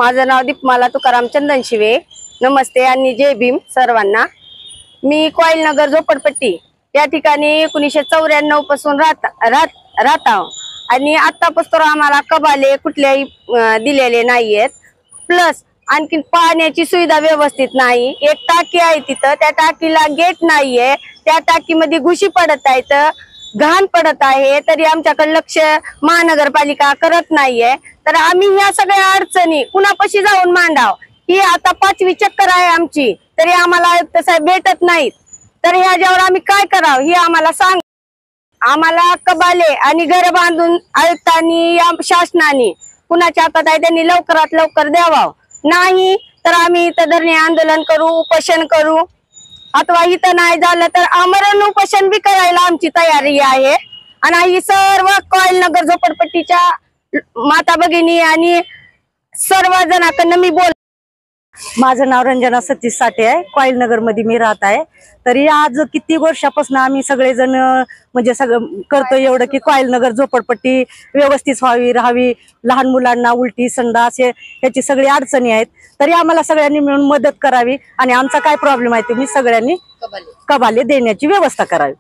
माझं नाव दीपमाला तुकाराम चंदनशिवे। नमस्ते आणि जय भीम सर्वांना। मी कॉइल नगर झोपडपट्टी या ठिकाणी 1994 पासून राहत आहो आणि आतापासून आम्हाला कबाले कुठल्याही दिलेले नाहीयेत। प्लस आणखी पाण्याची सुविधा व्यवस्थित नाही। एक टाकी आहे तिथं, त्या टाकीला गेट नाहीये, त्या टाकीमध्ये घुशी पडत आहेत, घाण पडत आहे, तरी आमच्याकडे लक्ष महानगरपालिका करत नाहीये। तर आम्ही ह्या सगळ्या अडचणी कुणापाशी जाऊन मांडाव, ही आता 5वी चक्कर आहे आमची, तरी आम्हाला आयुक्त साहेब भेटत नाहीत। तर ह्याच्यावर आम्ही काय करावं हे आम्हाला सांग। आम्हाला कबाले आणि घर बांधून आयुक्तांनी या शासनाने कुणाच्या हातात आहे त्यांनी लवकरात लवकर द्यावा, नाही तर आम्ही इथं धरणे आंदोलन करू, उपोषण करू, अथवा इथं नाही झालं तर आमरण उपोषण बी करायला आमची तयारी आहे। आणि ही सर्व कॉइल नगर झोपडपट्टीच्या माता भगिनी आणि सर्व जणांकडून मी बोल। माझं नाव रंजना सतीश साठे आहे। कॉइल नगर मध्ये मी राहत आहे। तरी आज किती वर्षापासून आम्ही सगळेजण म्हणजे सगळं करतो एवढं की कॉइल नगर झोपडपट्टी व्यवस्थित राहावी, लहान मुलांना उलटी संडास ह्याची सगळी अडचणी आहेत। तरी आम्हाला सगळ्यांनी मिळून मदत करावी आणि आमचा काय प्रॉब्लेम आहे ते मी सगळ्यांनी कबाले देण्याची व्यवस्था करावी।